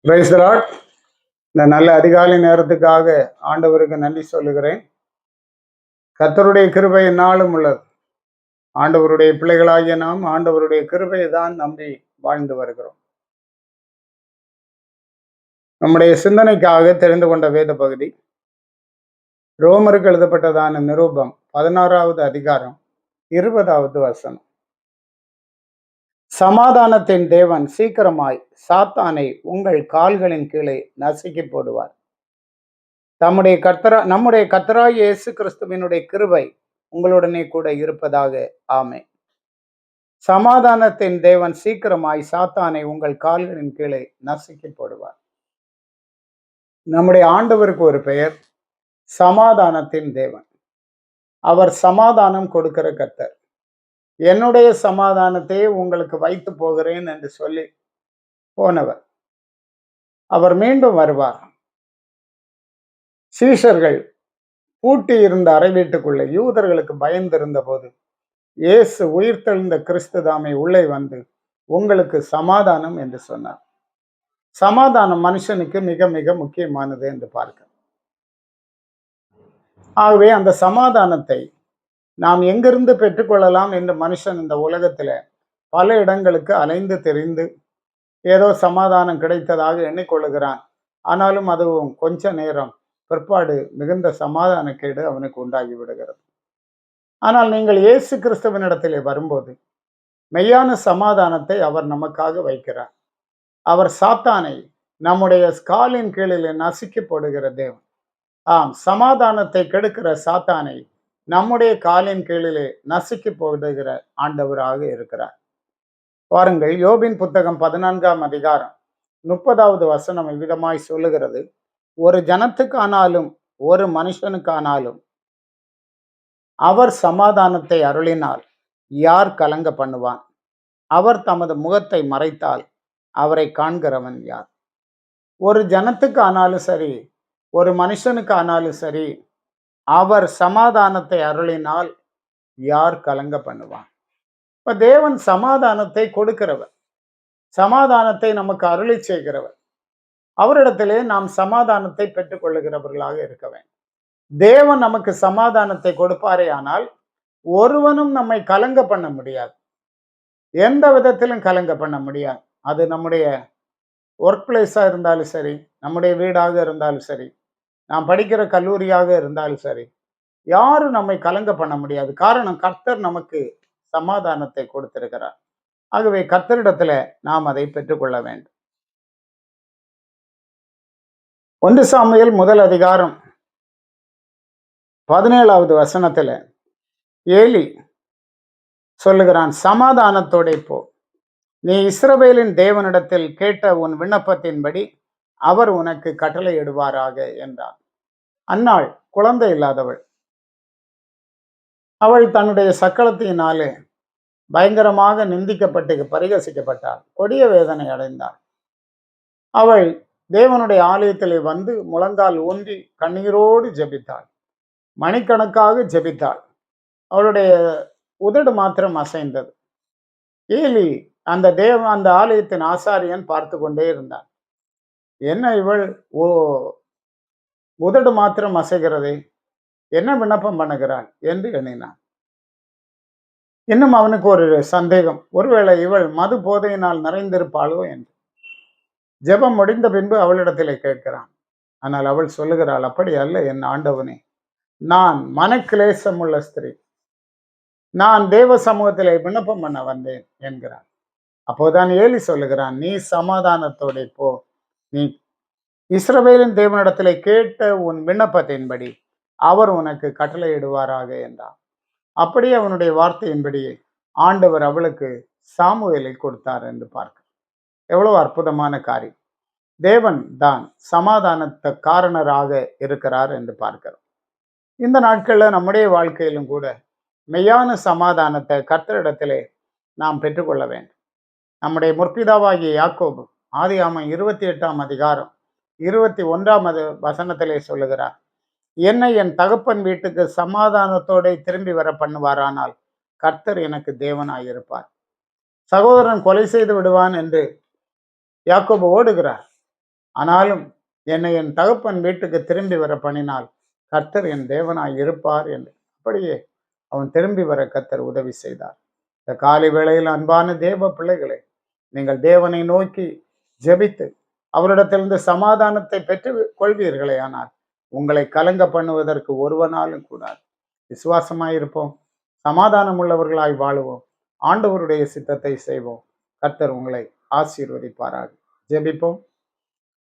Praise the Lord. இந்த நல்ல அதிகாலை நேரத்துக்காக ஆண்டவருக்கு நன்றி சொல்லுகிறேன். கர்த்தருடைய கிருபை எந்நாளும் உள்ளது. ஆண்டவருடைய பிள்ளைகளாகிய நாம் ஆண்டவருடைய கிருபையை தான் நம்பி வாழ்ந்து வருகிறோம். நம்முடைய சிந்தனைக்காக தெரிந்து கொண்ட வேத பகுதி ரோமருக்கு எழுதப்பட்டதான நிருபம் 16வது அதிகாரம் 20வது வசனம். சமாதானத்தின் தேவன் சீக்கிரமாய் சாத்தானை உங்கள் கால்களின் கீழே நசுக்கி போடுவார். நம்முடைய கர்த்தராகிய இயேசு கிறிஸ்துவினுடைய கிருபை உங்களுடனே கூட இருப்பதாக. ஆமென். சமாதானத்தின் தேவன் சீக்கிரமாய் சாத்தானை உங்கள் கால்களின் கீழே நசுக்கி போடுவார். நம்முடைய ஆண்டவருக்கு ஒரு பெயர் சமாதானத்தின் தேவன். அவர் சமாதானம் கொடுக்கிற கர்த்தர். என்னுடைய சமாதானத்தை உங்களுக்கு வைத்து போகிறேன் என்று சொல்லி போனவர். அவர் மீண்டும் வருவார். சீஷர்கள் பூட்டி இருந்த அறை வீட்டுக்குள்ளே யூதர்களுக்கு பயந்திருந்த போது இயேசு உயிர்த்தெழுந்த கிறிஸ்து தாமே உள்ளே வந்து உங்களுக்கு சமாதானம் என்று சொன்னார். சமாதானம் மனுஷனுக்கு மிக மிக முக்கியமானது என்று பார்க்க. ஆகவே அந்த சமாதானத்தை நாம் எங்கிருந்து பெற்றுக்கொள்ளலாம் என்று மனுஷன் இந்த உலகத்துல பல இடங்களுக்கு அலைந்து தெரிந்து ஏதோ சமாதானம் கிடைத்ததாக எண்ணிக்கொள்ளுகிறான். ஆனாலும் அதுவும் கொஞ்ச நேரம் பிற்பாடு மிகுந்த சமாதானக்கேடு அவனுக்கு உண்டாகி விடுகிறது. ஆனால் நீங்கள் இயேசு கிறிஸ்துவனிடத்திலே வரும்போது மெய்யான சமாதானத்தை அவர் நமக்காக வைக்கிறார். அவர் சாத்தானை நம்முடைய காலின் கீழிலே நசுக்கி போடுகிற தேவன். ஆம், சமாதானத்தை கெடுக்கிற சாத்தானை நம்முடைய காலின் கீழிலே நசுக்கி போடுகிற ஆண்டவராக இருக்கிறார். பாருங்கள், யோபின் புத்தகம் 14ஆம் அதிகாரம் 30வது வசனம் இவ்விதமாய் சொல்லுகிறது. ஒரு ஜனத்துக்கானாலும் ஒரு மனுஷனுக்கானாலும் அவர் சமாதானத்தை அருளினால் யார் கலங்க பண்ணுவான்? அவர் தமது முகத்தை மறைத்தால் அவரை காண்கிறவன் யார்? ஒரு ஜனத்துக்கு ஆனாலும் சரி, ஒரு மனுஷனுக்கு ஆனாலும் சரி, அவர் சமாதானத்தை அருளினால் யார் கலங்க பண்ணுவான்? இப்ப தேவன் சமாதானத்தை கொடுக்கிறவர், சமாதானத்தை நமக்கு அருளி செய்கிறவர். அவரிடத்திலே நாம் சமாதானத்தை பெற்றுக் கொள்ளுகிறவர்களாக இருக்க வேண்டும். தேவன் நமக்கு சமாதானத்தை கொடுப்பாரே ஆனால் ஒருவனும் நம்மை கலங்க பண்ண முடியாது. எந்த விதத்திலும் கலங்க பண்ண முடியாது. அது நம்முடைய ஒர்க் பிளேஸா இருந்தாலும் சரி, நம்முடைய வீடாக இருந்தாலும் சரி, நாம் படிக்கிற கல்லூரியாக இருந்தாலும் சரி, யாரும் நம்மை கலங்க பண்ண முடியாது. காரணம், கர்த்தர் நமக்கு சமாதானத்தை கொடுத்திருக்கிறார். ஆகவே கர்த்தரிடத்துல நாம் அதை பெற்றுக்கொள்ள வேண்டும். 1 சாமுவேல் 1 அதிகாரம் 17வது வசனத்துல ஏலி சொல்லுகிறான், சமாதானத்தோட போ, நீ இஸ்ரவேலின் தேவனிடத்தில் கேட்ட உன் விண்ணப்பத்தின்படி அவர் உனக்கு கட்டளையிடுவாராக என்றான். அன்னாள் குழந்தை இல்லாதவள். அவள் தன்னுடைய சக்களத்தினாலே பயங்கரமாக நிந்திக்கப்பட்டு பரிகசிக்கப்பட்டாள். கொடிய வேதனை அடைந்தாள். அவள் தேவனுடைய ஆலயத்திலே வந்து முழங்கால் ஊன்றி கண்ணீரோடு ஜெபித்தாள். மணிக்கணக்காக ஜெபித்தாள். அவளுடைய உதடு மாத்திரம் அசைந்தது. ஏலி அந்த ஆலயத்தின் ஆசாரியன் பார்த்து கொண்டே இருந்தான். என்ன இவள் உதடு மாத்திரம் அசைகிறதே, என்ன விண்ணப்பம் பண்ணுகிறாள் என்று எண்ணினான். இன்னும் அவனுக்கு ஒரு சந்தேகம், ஒருவேளை இவள் மது போதையினால் நிறைந்திருப்பாளோ என்று. ஜெபம் முடிந்த பின்பு அவளிடத்திலே கேட்கிறான். ஆனால் அவள் சொல்லுகிறாள், அப்படி அல்ல என் ஆண்டவனே, நான் மனக்கிலேசம் உள்ள ஸ்திரீ, நான் தேவ சமூகத்திலே விண்ணப்பம் பண்ண வந்தேன் என்கிறான். அப்போதான் ஏலி சொல்லுகிறான், நீ சமாதானத்தோட போ, நீ இஸ்ரவேலின் தேவனிடத்திலே கேட்ட உன் விண்ணப்பத்தின்படி அவர் உனக்கு கட்டளையிடுவாராக என்றான். அப்படியே அவனுடைய வார்த்தையின்படி ஆண்டவர் அவளுக்கு சாமுவேலை கொடுத்தார் என்று பார்க்க. எவ்வளவு அற்புதமான காரியம்! தேவன் தான் சமாதானத்த காரணராக இருக்கிறார் என்று பார்க்கிறோம். இந்த நாட்கள்ல நம்முடைய வாழ்க்கையிலும் கூட மெய்யான சமாதானத்தை கர்த்தரிடத்திலே நாம் பெற்றுக்கொள்ள வேண்டும். நம்முடைய முற்பிதாவாகிய யாக்கோபு ஆதியாகமம் 28ஆம் அதிகாரம் 21ஆம் வசனத்திலே சொல்லுகிறார், என்னை என் தகப்பன் வீட்டுக்கு சமாதானத்தோட திரும்பி வர பண்ணுவாரானால் கர்த்தர் எனக்கு தேவனாயிருப்பார். சகோதரன் கொலை செய்து விடுவான் என்று யாக்கோபு ஓடுகிறார். ஆனாலும் என்னை என் தகப்பன் வீட்டுக்கு திரும்பி வர பண்ணினால் கர்த்தர் என் தேவனாய் இருப்பார் என்று அப்படியே அவன் திரும்பி வர கர்த்தர் உதவி செய்தார். இந்த காலை வேளையில் அன்பான தேவ பிள்ளைகளே, நீங்கள் தேவனை நோக்கி ஜெபித்து அவரிடத்திலிருந்து சமாதானத்தை பெற்று கொள்வீர்களே, ஆனால் உங்களை கலங்க பண்ணுவதற்கு ஒருவனாலும் கூடாது. விசுவாசமாயிருப்போம், சமாதானம் உள்ளவர்களாய் வாழுவோம், ஆண்டவருடைய சித்தத்தை செய்வோம். கர்த்தர் உங்களை ஆசீர்வதிப்பாராக. ஜெபிப்போம்.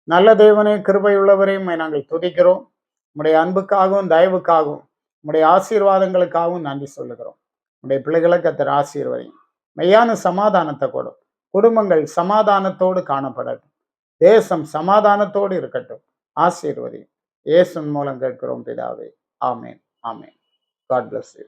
நல்ல தேவனே, கிருபை உள்ளவரே, உம்மை நாங்கள் துதிக்கிறோம். உம்முடைய அன்புக்காகவும் தயவுக்காகவும் உம்முடைய ஆசீர்வாதங்களுக்காகவும் நன்றி சொல்லுகிறோம். உம்முடைய பிள்ளைகளை கர்த்தர் ஆசீர்வதியும். மெய்யான சமாதானத்தை கொடும். குடும்பங்கள் சமாதானத்தோடு காணப்படட்டும். தேசம் சமாதானத்தோடு இருக்கட்டும். ஆசீர்வதியும். இயேசுவின் மூலம் கேட்கிறோம் பிதாவே. ஆமேன். ஆமேன். God bless you.